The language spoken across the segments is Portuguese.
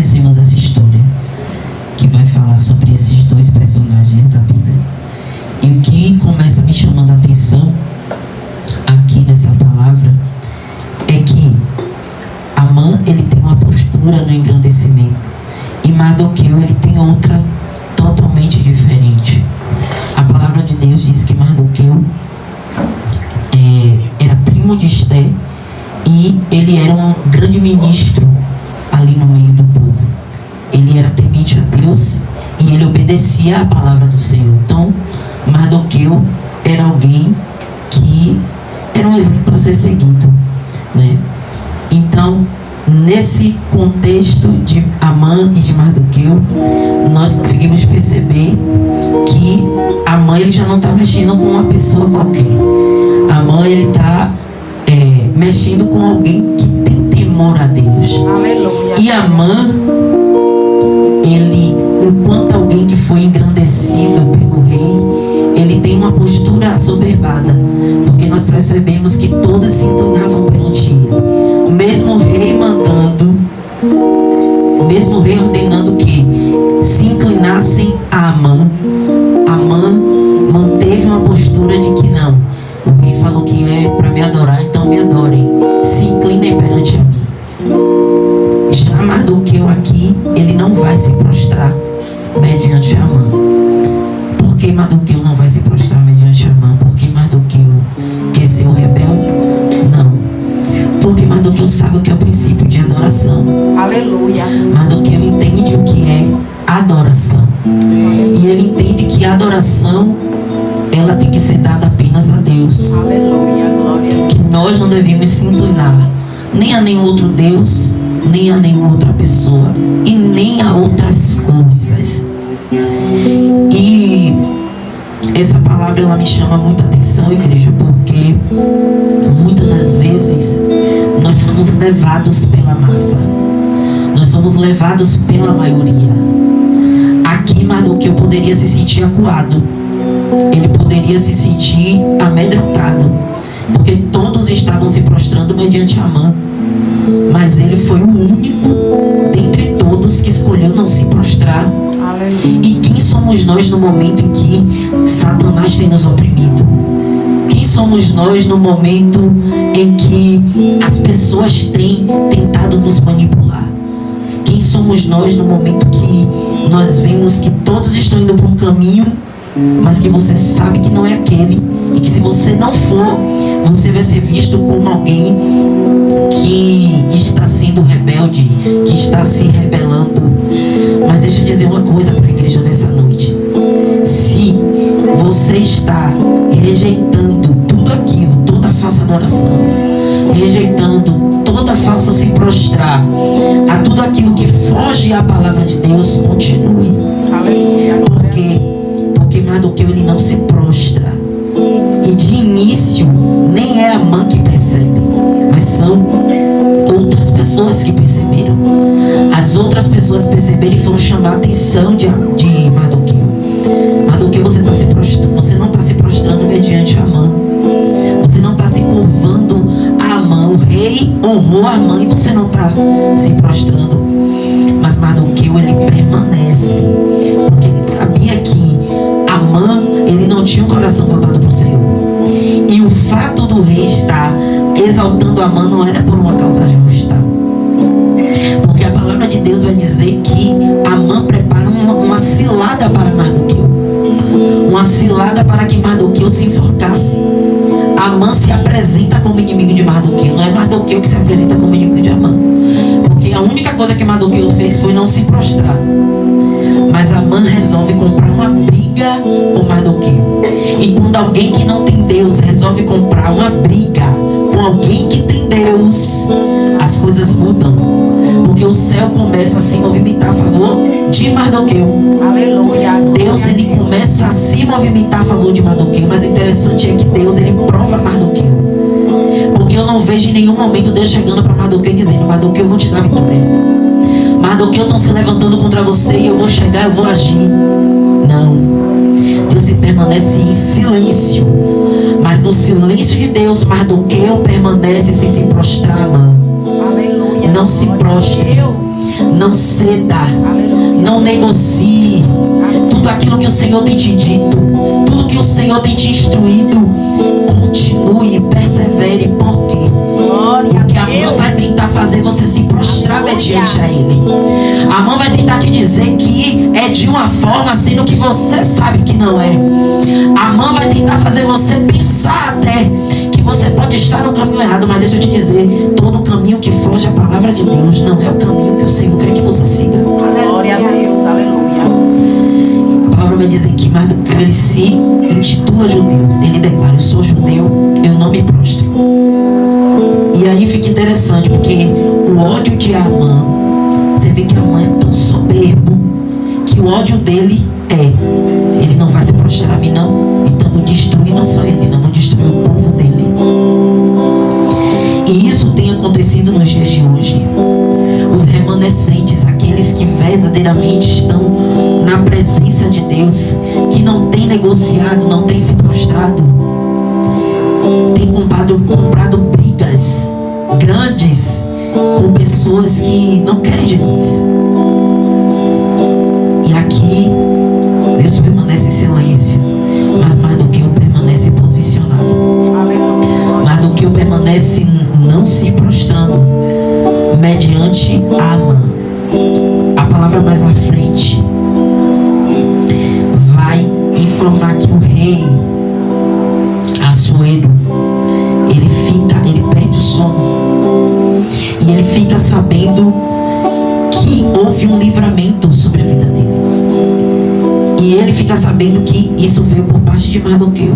conhecemos essa história que vai falar sobre esses dois personagens da Bíblia. E o que começa me chamando a atenção aqui nessa palavra é que Amã, ele tem uma postura no engrandecimento e Mardoqueu, ele tem outra totalmente diferente. A palavra de Deus diz que Mardoqueu era primo de Esté e ele era um grande ministro ali no meio do povo. Ele era temente a Deus e ele obedecia à palavra do Senhor. Então Mardoqueu era alguém que era um exemplo a ser seguido, né? Então, nesse contexto de Amã e de Mardoqueu, nós conseguimos perceber que Amã, ele já não está mexendo com uma pessoa qualquer. Amã, ele está mexendo com alguém que tem temor a Deus. Aleluia. E Amã, ele, enquanto alguém que foi engrandecido pelo rei, ele tem uma postura assoberbada, porque nós percebemos que todos se inclinavam perante ele, mesmo o rei mandando, mesmo o rei ordenando que se inclinassem a Amã. Amã manteve uma postura de que não, o rei falou que é para me adorar, então me adorem, se inclinem perante a mim. Já Mardoqueu aqui, ele não vai se prostrar mediante Amã. Por que Mardoqueu não vai se prostrar mediante Amã? Porque Mardoqueu quer ser o rebelde? Não. Porque Mardoqueu sabe o que é o princípio de adoração. Aleluia. Mardoqueu entende o que é adoração. E ele entende que a adoração, ela tem que ser dada apenas a Deus. Aleluia, glória. Que nós não devemos se inclinar nem a nenhum outro Deus, nem a nenhuma outra pessoa e nem a outras coisas. E essa palavra, ela me chama muita atenção, igreja, porque muitas das vezes nós somos levados pela massa, nós somos levados pela maioria. Aqui Mardoqueu poderia se sentir acuado, ele poderia se sentir amedrontado, porque todos estavam se prostrando mediante Amã, mas ele foi o único dentre todos que escolheu não se prostrar. E quem somos nós no momento em que Satanás tem nos oprimido? Quem somos nós no momento em que as pessoas têm tentado nos manipular? Quem somos nós no momento que nós vemos que todos estão indo por um caminho, mas que você sabe que não é aquele, e que se você não for, você vai ser visto como alguém que está sendo rebelde, que está se rebelando? Mas deixa eu dizer uma coisa para a igreja nessa noite: se você está rejeitando tudo aquilo, toda falsa adoração, rejeitando toda falsa se prostrar a tudo aquilo que foge à palavra de Deus, continue. Por quê? Porque Mardoqueu, ele não se prostra, e de início nem é Amã que percebe, mas são outras pessoas que perceberam. As outras pessoas perceberam e foram chamar a atenção de Mardoqueu. Mardoqueu, você não está se prostrando mediante Amã, você não está se curvando a Amã. O rei honrou a Amã e você não está se prostrando. Mas Mardoqueu, ele permanece, porque ele sabia que Amã, ele não tinha um coração voltado para o Senhor. E o fato do rei estar exaltando Amã não era por uma causa justa, porque a palavra de Deus vai dizer que Amã prepara uma cilada para Mardoqueu, uma cilada para que Mardoqueu se enforcasse. Amã se apresenta como inimigo de Mardoqueu, não é Mardoqueu que se apresenta como inimigo de Amã, porque a única coisa que Mardoqueu fez foi não se prostrar. Mas Amã resolve comprar uma briga com Mardoqueu. E quando alguém que não tem Deus resolve comprar uma briga com alguém que tem Deus, as coisas mudam, porque o céu começa a se movimentar a favor de Mardoqueu. Aleluia. Deus, ele começa a se movimentar a favor de Mardoqueu. Mas o interessante é que Deus, ele prova Mardoqueu, porque eu não vejo em nenhum momento Deus chegando para Mardoqueu e dizendo: Mardoqueu, eu vou te dar vitória, Mardoqueu, estão se levantando contra você e eu vou chegar, eu vou agir. Não, Deus se permanece em silêncio, mas no silêncio de Deus Mardoqueu permanece sem se prostrar, mano. Aleluia. Não se prostre. Não ceda. Não negocie. Tudo aquilo que o Senhor tem te dito, tudo que o Senhor tem te instruído, continue, persevere. Por quê? Porque a mão vai tentar fazer você se prostrar mediante a Ele. A mão vai tentar te dizer que é de uma forma, sendo que você sabe que não é. A mão vai tentar fazer você pensar até que você pode estar no caminho errado. Mas deixa eu te dizer, todo caminho que foge à palavra de Deus não é o caminho que o Senhor quer que você siga. Glória a Deus, aleluia. A palavra vai dizer que mais do que ele se intitula judeu, ele declara: eu sou judeu, eu não me prostro. E aí fica interessante, porque o ódio de Amã, você vê que Amã é tão soberbo, que o ódio dele ele não vai se prostrar a mim não, então vou destruir não só ele, não, vou destruir o povo dele. E isso tem acontecido nos dias de hoje. Os remanescentes, aqueles que verdadeiramente estão na presença de Deus, que não tem negociado, não tem se prostrado, tem comprado brigas grandes com pessoas que não querem Jesus. E aqui Deus permanece em silêncio, mas mais do que eu permanece posicionado, mais do que eu permanece não se prostrando mediante Amã. A palavra mais à frente vai informar que o rei Assuero, ele perde o sono e ele fica sabendo que houve um livramento sobre a vida dele. E ele fica sabendo que isso veio por parte de Mardoqueu,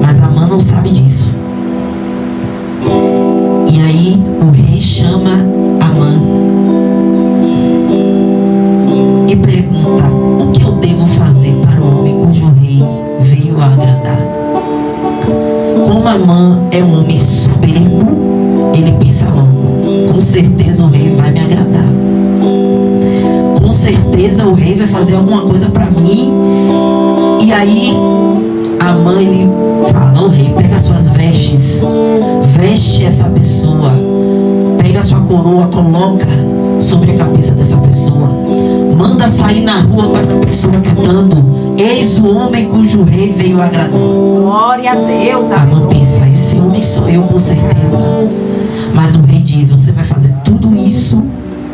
mas Amã não sabe disso. E aí o rei chama Amã e pergunta: o que eu devo fazer para o homem cujo rei veio a agradar? Como Amã é um homem soberbo, ele pensa logo: com certeza o rei vai me agradar, com certeza o rei vai fazer alguma coisa para mim. E aí Amã, ele fala: não, rei, pega suas vestes, veste essa pessoa, pega a sua coroa, coloca sobre a cabeça dessa pessoa, manda sair na rua com essa pessoa cantando: eis o homem cujo rei veio agradar. Glória a Deus, Amã pensa: esse homem sou eu, com certeza. Mas o rei diz: você vai fazer tudo isso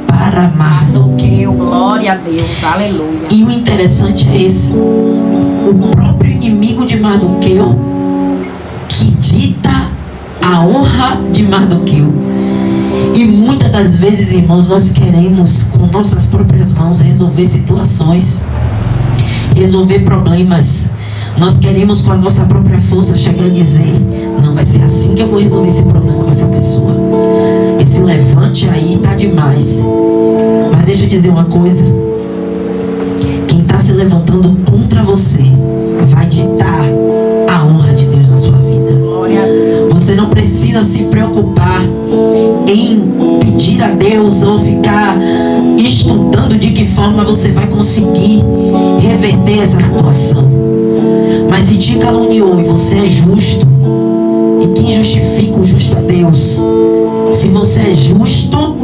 para Mardoqueu. Glória a Deus, aleluia. E o interessante é esse: o próprio inimigo de Mardoqueu que dita a honra de Mardoqueu. E muitas das vezes, irmãos, nós queremos com nossas próprias mãos resolver situações, resolver problemas. Nós queremos com a nossa própria força chegar e dizer: não, vai ser assim que eu vou resolver esse problema com essa pessoa. Esse levante aí tá demais. Mas deixa eu dizer uma coisa: quem está se levantando contra você vai ditar a honra de Deus na sua vida. Glória a Deus. Você não precisa se preocupar em pedir a Deus ou ficar estudando de que forma você vai conseguir reverter essa situação. Mas se te caluniou e você é justo, e quem justifica o justo é Deus. Se você é justo,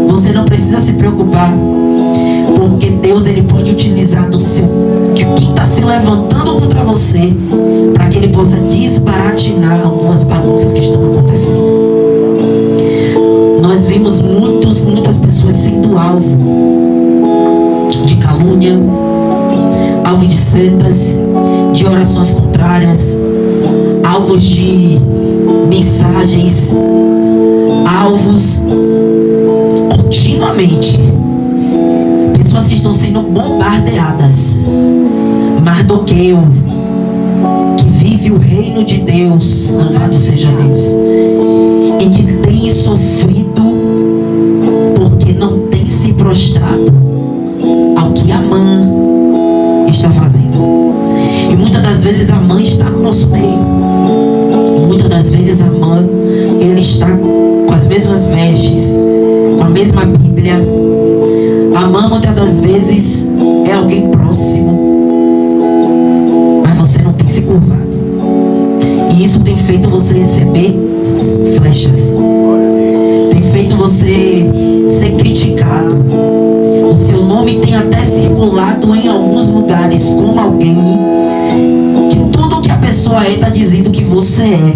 você não precisa se preocupar, porque Deus, ele pode utilizar de quem está se levantando contra você, para que ele possa desbaratinar algumas bagunças que estão acontecendo. Nós vimos muitas pessoas sendo alvo de calúnia, alvo de setas, de orações contrárias, alvos de mensagens, alvos continuamente. Pessoas que estão sendo bombardeadas. Mardoqueu, que vive o reino de Deus, louvado seja Deus, e que tem sofrido porque não tem se prostrado ao que Amã está fazendo. E muitas das vezes Amã está no nosso meio. Muitas das vezes Amã, ele está com as mesmas vestes, com a mesma Bíblia. Amã, muitas das vezes, é alguém próximo, mas você não tem se curvado. E isso tem feito você receber flechas, tem feito você ser criticado. O seu nome tem até circulado em alguns lugares como alguém que tudo que a pessoa está dizendo que você é.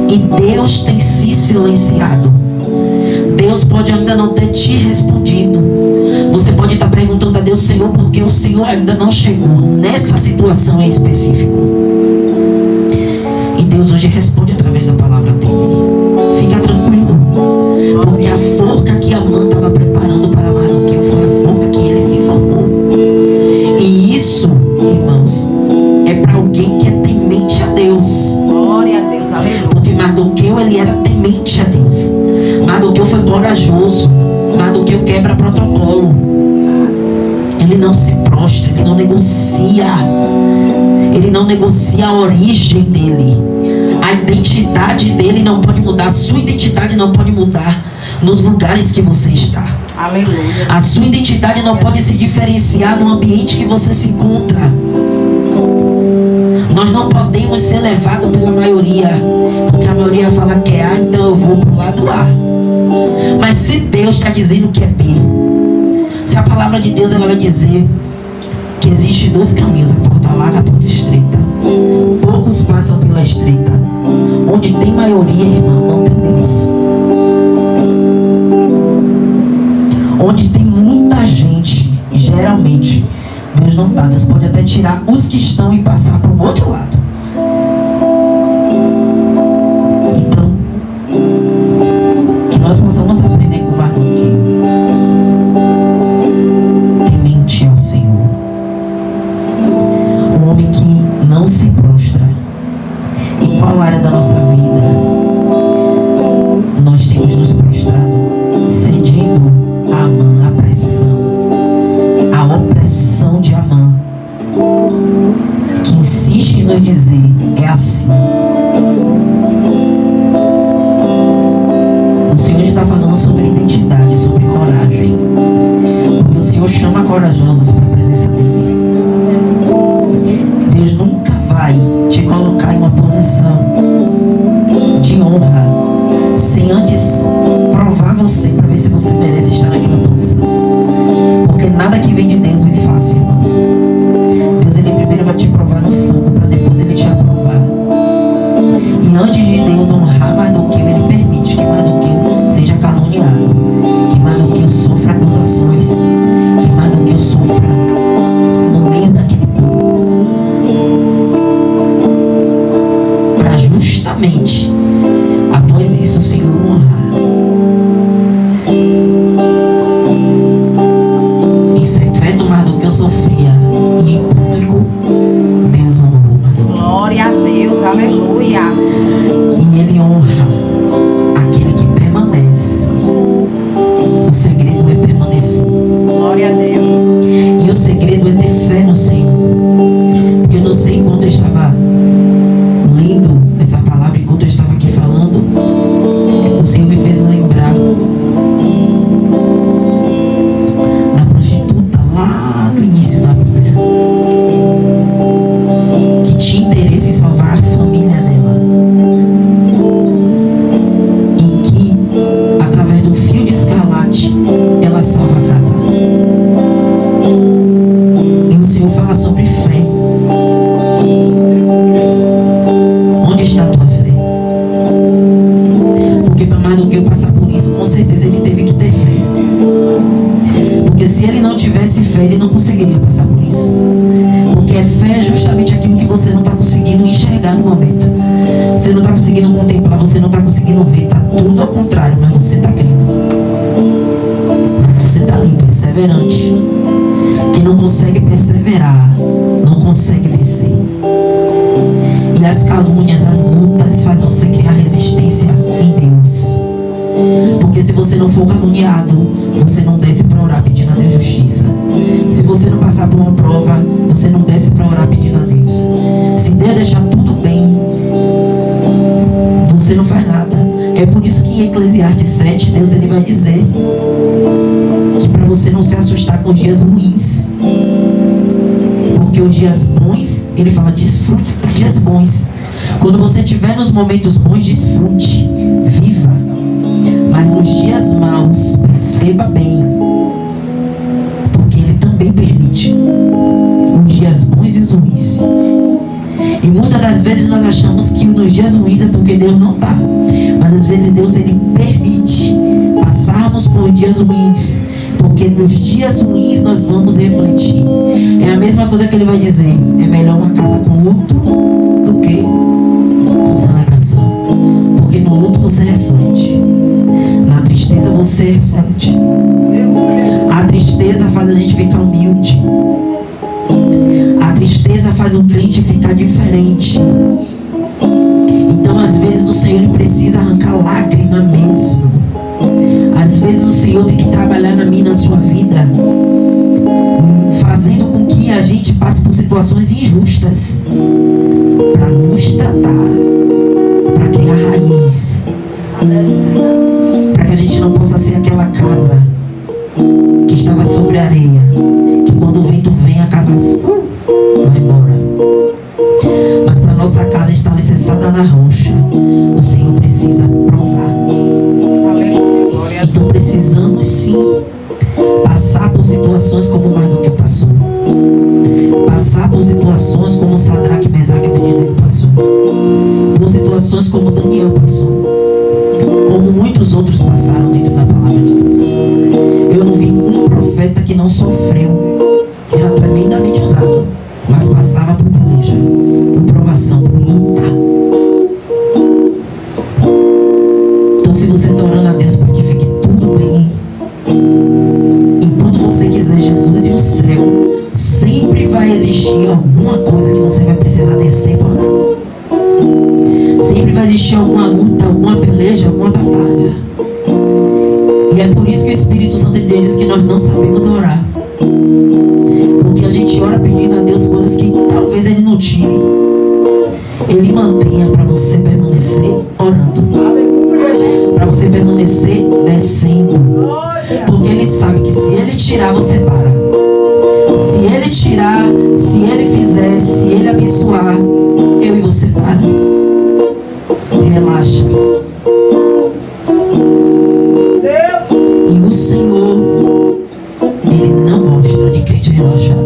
E Deus tem se silenciado. Deus pode ainda não ter te respondido. Você pode estar perguntando a Deus: Senhor, por que o Senhor ainda não chegou nessa situação em específico? E Deus hoje responde através da palavra dele. Fica tranquilo, porque a forca que Amã estava preparando para Mardoqueu foi a forca que ele se formou. E isso, irmãos, é para alguém que é temente a Deus. Glória a Deus, aleluia. Porque Mardoqueu, ele era temente a Deus. Mardoqueu foi corajoso. Mardoqueu quebra protocolo. Ele não se prostra, ele não negocia. Ele não negocia a origem dele. A identidade dele não pode mudar. A sua identidade não pode mudar nos lugares que você está. Aleluia. A sua identidade não pode se diferenciar no ambiente que você se encontra. Nós não podemos ser levados pela maioria, porque a maioria fala que é A, então eu vou pro lado A. Mas se Deus está dizendo que é B, se a palavra de Deus ela vai dizer que existe dois caminhos, a porta larga e a porta estreita. Poucos passam pela estreita. Onde tem maioria, irmão, não tem Deus. Onde tem muita gente, geralmente Deus não está. Deus pode até tirar os que estão e passar para o outro lado. Então, que nós possamos aprender com Mardoqueu. Temente ao Senhor. Um homem que não se prostra. Em qual área da nossa vida nós temos nos prostrado? Cedido a Amã, a pressão, a opressão de Amã, que insiste em nos dizer: é assim. O Senhor está falando sobre identidade, sobre coragem, porque o Senhor chama corajosos para a presença dele. Deus nunca vai te colocar em uma posição de honra sem antes provar você para ver se você merece estar naquela posição. Porque nada que vem de Deus vem fácil, irmãos. Deus, ele primeiro vai te provar no fogo para depois ele te aprovar. E antes de Deus honrar Mardoqueu, ele permite que Mardoqueu seja caluniado, que Mardoqueu sofra acusações, que Mardoqueu sofra no meio daquele povo, para justamente após isso o Senhor honrar. Em secreto Mardoqueu sofria, e em público Deus honrou Mardoqueu. Glória a Deus, aleluia. E ele honra aquele que permanece. O segredo é permanecer. Glória a Deus. E o segredo é ter fé no Senhor. Porque eu não sei, enquanto eu estava lendo essa palavra, enquanto eu estava aqui falando, o Senhor me fez lembrar da prostituta lá no início da Bíblia, que tinha interesse em salvar a família dela, e que através de um fio de escarlate ela salva a casa. E o Senhor fala sobre fé. Onde está a tua fé? Porque para mais do que eu passar por isso, com certeza ele teve que ter fé. Porque se ele não tivesse fé, ele não conseguiria passar por isso. Porque fé é justamente aquilo que você não está conseguindo enxergar no momento. Você não está conseguindo contemplar, você não está conseguindo ver. Está tudo ao contrário, mas você está crendo. Mas você está ali, perseverante. Quem não consegue perseverar, não consegue vencer. E as calúnias, as lutas, faz você criar resistência em Deus. Porque se você não for caluniado, você não desce para orar pedindo a Deus justiça. Se você não passar por uma prova, você não desce para orar pedindo a Deus. Se Deus deixar tudo bem, você não faz nada. É por isso que em Eclesiastes 7, Deus ele vai dizer que para você não se assustar com os dias ruins, porque os dias bons, ele fala, desfrute dos dias bons. Quando você estiver nos momentos bons, desfrute, viva. Mas nos dias maus, perceba bem, porque Ele também permite os dias bons e os ruins. E muitas das vezes nós achamos que nos dias ruins é porque Deus não está. Mas às vezes Deus, Ele permite passarmos por dias ruins, porque nos dias ruins nós vamos refletir. É a mesma coisa que Ele vai dizer: é melhor uma casa com luto do que com celebração. Porque no luto você reflete, na tristeza você reflete. A tristeza faz a gente ficar humilde. A tristeza faz o crente ficar diferente. Então às vezes o Senhor, Ele precisa arrancar lágrima mesmo. Às vezes o Senhor tem que trabalhar na minha e na sua vida, fazendo com que a gente passe por situações injustas, para nos tratar, para criar raiz, para que a gente não possa ser aquela casa que estava sobre a areia, que quando o vento vem a casa vai embora. Mas para nossa casa estar alicerçada na rocha, o Senhor precisa provar. Então precisamos sim passar por situações como Mardoqueu passou, passar por situações como Sadraque, Mesaque e Abednego passou, por situações como Daniel passou, como muitos outros passaram dentro da palavra de Deus. Eu não vi um profeta que não sofreu. Era tremendamente usado, mas passava por peleja, por provação, por luta. Então se você está orando a Deus para que fique tudo bem, enquanto você quiser Jesus e o céu, sempre vai existir alguma coisa que você vai precisar descer para orar. Sempre vai existir alguma luta, alguma peleja, alguma batalha. E é por isso que o Espírito Santo de Deus diz que nós não sabemos orar. Porque a gente ora pedindo a Deus coisas que talvez Ele não tire. Ele mantenha para você permanecer orando, para você permanecer descendo. Porque Ele sabe que se Ele tirar, você para. Se Ele tirar, se Ele fizer, se Ele abençoar, eu e você para. Relaxa. E o Senhor, Ele não gosta de crente relaxado,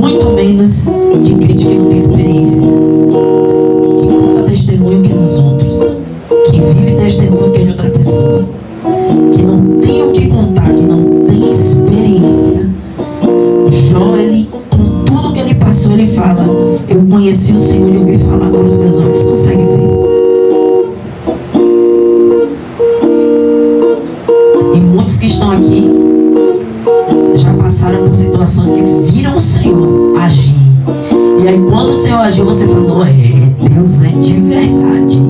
muito menos de crente que não tem experiência, que conta testemunho que é dos outros, que vive testemunho que é de outra pessoa, que não tem o que contar, que não tem experiência. Jó, ele, com tudo que ele passou, ele fala: eu conheci o Senhor e ouvi falar, agora os meus olhos conseguem ver. E muitos que estão aqui já passaram por situações que viram o Senhor agir. E aí quando o Senhor agiu, você falou: Deus é de verdade.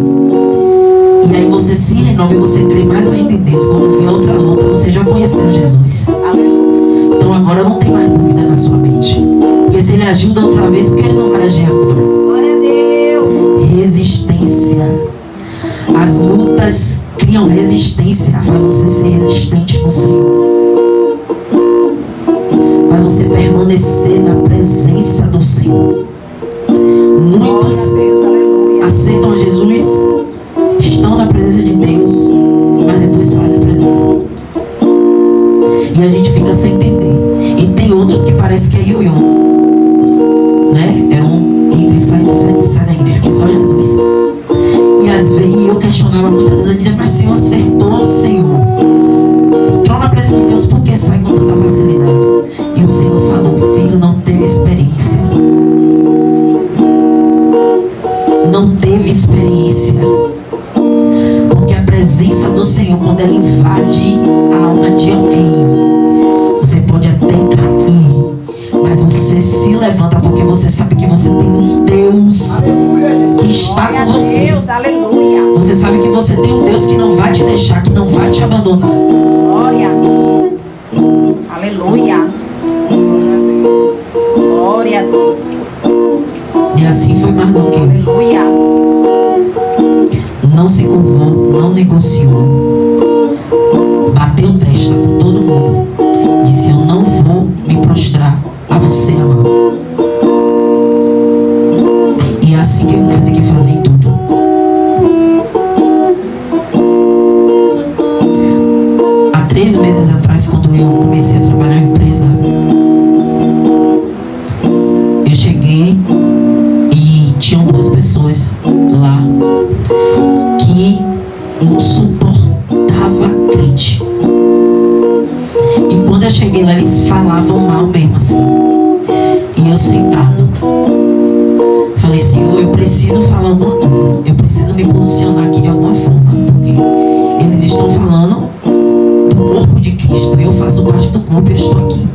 E aí você se renova e você crê mais ainda em Deus. Quando vier outra luta, você já conheceu Jesus. Então agora não tem mais dúvida na sua mente. Porque se Ele agiu da outra vez, porque Ele não vai agir agora? Glória a Deus. Resistência. As lutas criam resistência. Faz você ser resistente no Senhor. Faz você permanecer na presença do Senhor. Muitos aceitam Jesus, estão na presença de Deus, mas depois saem da presença. E a gente fica sem entender. E tem outros que parece que é ioiô, né? É um entra e sai da igreja, que só Jesus. E às vezes eu questionava muitas vezes, eu dizia: mas Senhor, acertou, Senhor. Entrou na presença de Deus, por que sai com tanta facilidade? E o Senhor falou: filho, não teve experiência. Não teve experiência. Porque a presença do Senhor, quando ela invade a alma de alguém, você pode até cair, mas você se levanta, porque você sabe que você tem um Deus que está com você. Deus, aleluia. Você sabe que você tem um Deus que não vai te deixar, que não vai te abandonar. Glória. Aleluia. Glória a Deus. E assim foi Mardoqueu. Aleluia. Não se curvou, não negociou, bateu testa com todo mundo, disse: eu não vou me prostrar a você, amado. E é assim que você tem que fazer em tudo. a trabalhar em empresa, eu cheguei e tinham duas pessoas lá que não suportava crente. E quando eu cheguei lá, eles falavam mal mesmo assim. E eu sentado, falei: Senhor, eu preciso falar alguma coisa, eu preciso me posicionar aqui de alguma forma, porque eles estão falando do corpo de Cristo, eu faço parte do corpo e eu estou aqui.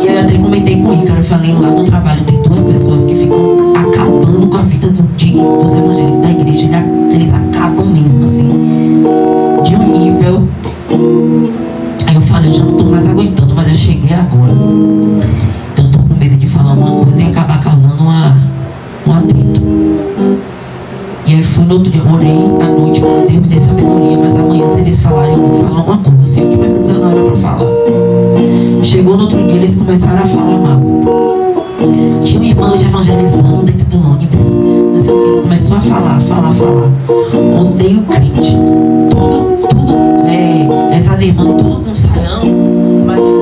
E aí eu até comentei com o Ícaro, eu falei: lá no trabalho tem duas pessoas que ficam acabando com a vida dos evangélicos da igreja. Eles acabam mesmo assim, de um nível. Aí eu falei: eu já não estou mais aguentando, mas eu cheguei agora, então eu estou com medo de falar alguma coisa e acabar causando um atrito. E aí fui no outro dia, orei à noite, falei: Deus me dê sabedoria, mas amanhã se eles falarem, eu vou falar alguma coisa, eu sei o que vai me dizer na hora para falar. Chegou no outro dia, eles começaram a falar mal. Tinha um irmão evangelizando dentro do ônibus, não sei o que, ele começou a falar. Odeio crente, tudo, essas irmãs tudo com saião,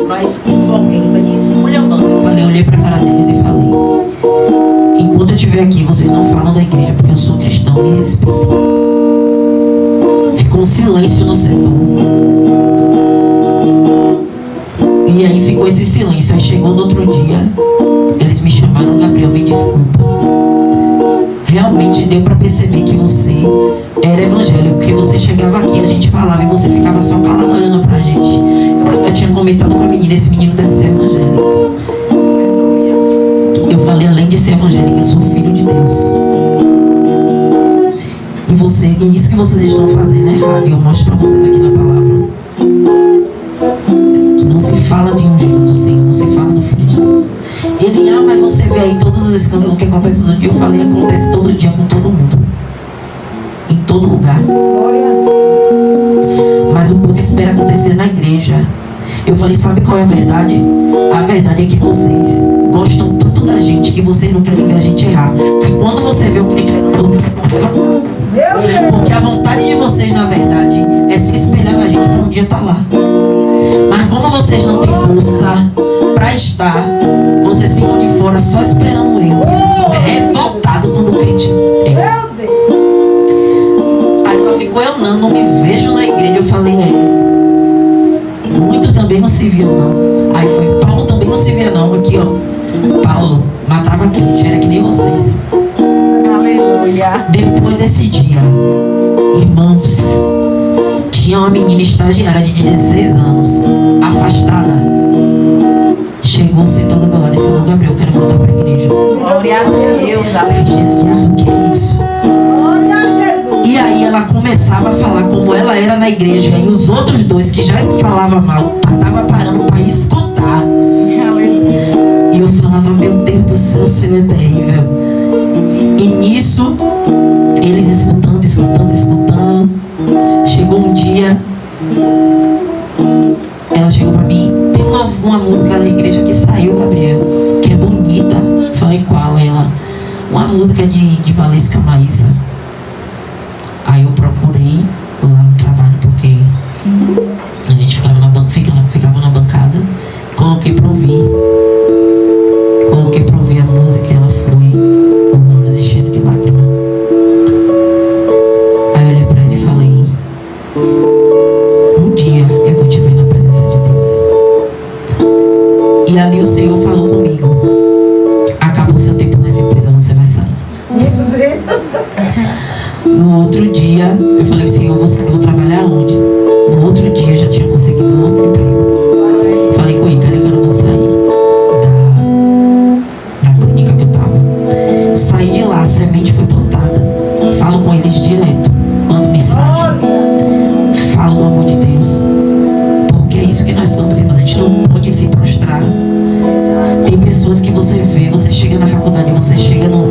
mas com folguenta e esculhambando. Eu olhei pra cara deles e falei: enquanto eu estiver aqui, vocês não falam da igreja, porque eu sou cristão, me respeitem. Ficou um silêncio no setor. E aí ficou esse silêncio. Aí chegou no outro dia, eles me chamaram: Gabriel, me desculpa, realmente deu pra perceber que você era evangélico, que você chegava aqui, a gente falava e você ficava só calado olhando pra gente. Eu tinha comentado com a menina: esse menino deve ser evangélico. Eu falei: além de ser evangélico, eu sou filho de Deus. E isso que vocês estão fazendo é errado. E eu mostro pra vocês aqui na palavra que não se fala de ungido do Senhor, não se fala do Filho de Deus. Ele: mas você vê aí todos os escândalos que acontecem todo dia. Eu falei: acontece todo dia com todo mundo, em todo lugar. Mas o povo espera acontecer na igreja. Eu falei: sabe qual é a verdade? A verdade é que vocês gostam tanto da gente que vocês não querem ver a gente errar. Que quando você vê o crente, vocês não. Porque a vontade de vocês, na verdade, é se espelhar na gente para um dia estar lá. Mas como vocês não têm força para estar, vocês ficam de fora só esperando eu. Vocês ficam revoltados quando o crente erra. Aí ela ficou: eu não me vejo na igreja. Eu falei: muito também não se viu não. Aí foi: Paulo também não se via não. Aqui ó, Paulo matava crente, era que nem vocês. Aleluia. Depois desse dia, irmãos, tinha uma menina estagiária de 16 anos, afastada. Chegou, sentou do meu lado e falou: Gabriel, eu quero voltar para a igreja. Glória a Deus. Eu falei: Jesus, o que é isso? E aí ela começava a falar como ela era na igreja. E os outros dois que já falavam mal, estavam parando para escutar. E eu falava: meu Deus do céu, o Senhor é terrível. E nisso, eles escutando. Chegou um dia, ela chegou pra mim: tem uma música da igreja que saiu, Gabriel, que é bonita. Falei: qual? Ela: uma música de Valesca Maísa. Aí eu procurei lá no trabalho, porque a gente ficava na bancada. Coloquei pra ouvir a música e ela foi com os olhos enchendo de lágrima. Aí eu olhei pra ele e falei: um dia eu vou te ver na presença de Deus. E ali o Senhor falou comigo: acabou o seu tempo nessa empresa, você vai sair. No outro dia eu falei: Senhor, eu vou sair, eu vou trabalhar onde? No outro dia eu já tinha conseguido um outro emprego. Falei com ele: cara, eu vou sair da clínica que eu tava. Saí de lá, a semente foi plantada. Falo com eles direto, mando mensagem, falo do amor de Deus, porque é isso que nós somos, irmãos. A gente não pode se prostrar. Tem pessoas que você vê, você chega na faculdade, você chega no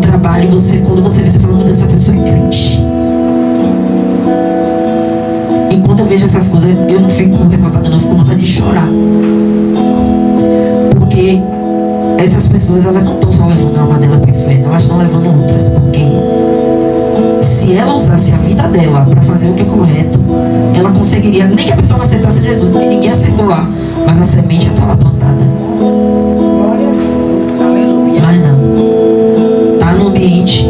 trabalho, quando você vê, você fala: meu Deus, essa pessoa é crente. E quando eu vejo essas coisas, eu não fico revoltada, não, eu fico com vontade de chorar. Porque essas pessoas, elas não estão só levando a alma dela para o inferno, elas estão levando outras. Porque se se ela usasse a vida dela para fazer o que é correto, ela conseguiria, nem que a pessoa não aceitasse Jesus, que ninguém aceitou lá, mas a semente já está lá plantada. Mas não, tá no ambiente,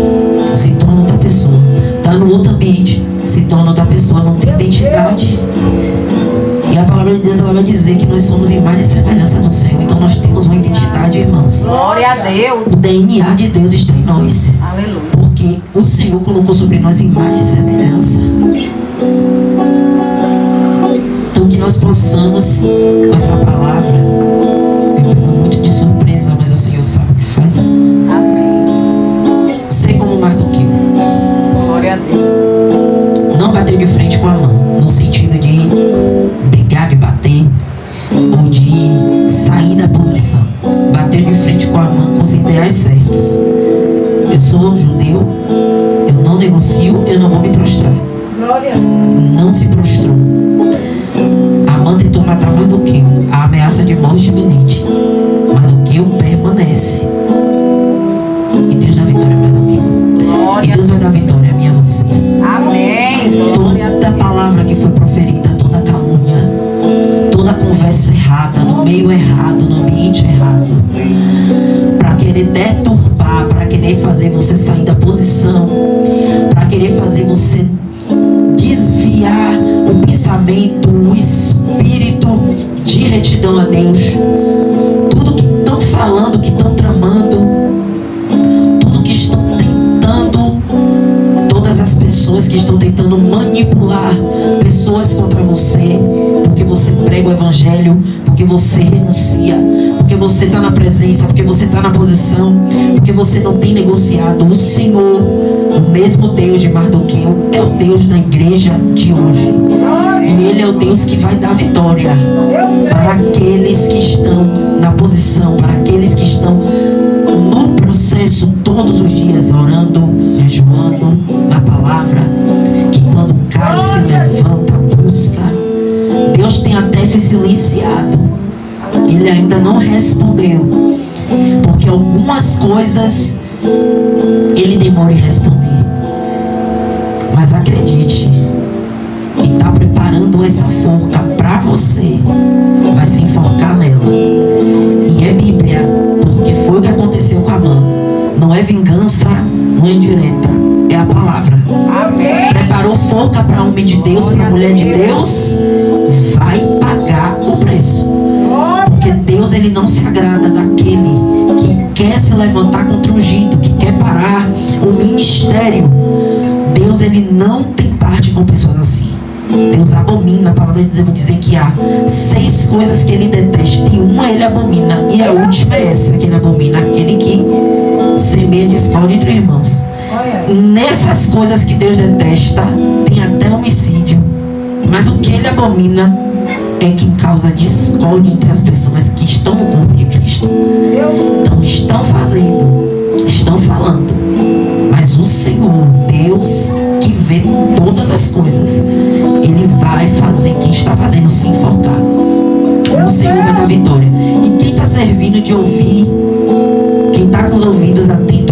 se torna outra pessoa, tá no outro ambiente, se torna outra pessoa, não tem identidade. E a palavra de Deus, ela vai dizer que nós somos imagem e semelhança do Senhor. Então nós temos uma identidade, irmãos. Glória a Deus. O DNA de Deus está em nós. Aleluia. Porque o Senhor colocou sobre nós imagem e semelhança. Então que nós possamos, com essa palavra, me pegou muito de surpresa, mas o Senhor sabe o que faz. Amém. Ser como mais do que eu. Glória a Deus. Não bater de frente com a mão, no sentido de brigar, de bater, ou de sair da posição. Bater de frente com a mão com os ideais certos. Eu sou judeu, eu não negocio, eu não vou me prostrar. Glória. Não se prostrou. Amã tentou matar mais do que eu. A ameaça de morte iminente. Mais do que eu permanece. E Deus dá vitória mais do que eu. Glória. E Deus vai dar vitória a mim e a você. Amém. Glória a Toda Deus. palavra que foi proferida, toda calúnia, toda conversa errada, no meio errado, no ambiente errado, para querer deturpar, para querer fazer você sair da posição, para querer fazer você desviar o pensamento, o espírito de retidão a Deus. Tudo que estão falando, que estão tramando, tudo que estão tentando, todas as pessoas que estão tentando manipular pessoas contra você, porque você prega o evangelho, porque você renuncia, porque você está na presença, porque você está na posição, porque você não tem negociado. O Senhor, o mesmo Deus de Mardoqueu, é o Deus da igreja de hoje. E Ele é o Deus que vai dar vitória para aqueles que estão na posição, para aqueles que estão no processo todos os dias, orando, jejuando na palavra, que quando cai se levanta, busca. Deus tem até se silenciado. Ele ainda não respondeu, porque algumas coisas Ele demora em responder. Mas acredite, Ele está preparando essa forca para você. Vai se enforcar nela. E é Bíblia, porque foi o que aconteceu com Amã. Não é vingança, não é indireta, é a palavra. Amém. Preparou forca para homem de Deus, para mulher de Deus, vai pagar o preço. Porque Deus, Ele não se agrada daquele que quer se levantar contra o ungido, que quer parar o ministério. Deus, Ele não tem parte com pessoas assim. Deus abomina. A palavra de Deus vai dizer que há 6 coisas que Ele detesta, e uma Ele abomina, e a última é essa que Ele abomina: aquele que semeia discórdia entre irmãos. Nessas coisas que Deus detesta, tem até homicídio. Mas o que Ele abomina é quem causa discórdia entre as pessoas que estão no corpo de Cristo. Então estão fazendo, estão falando, mas o Senhor, Deus que vê todas as coisas, Ele vai fazer quem está fazendo se enforcar. O Senhor vai dar vitória. E quem está servindo de ouvir, quem está com os ouvidos atentos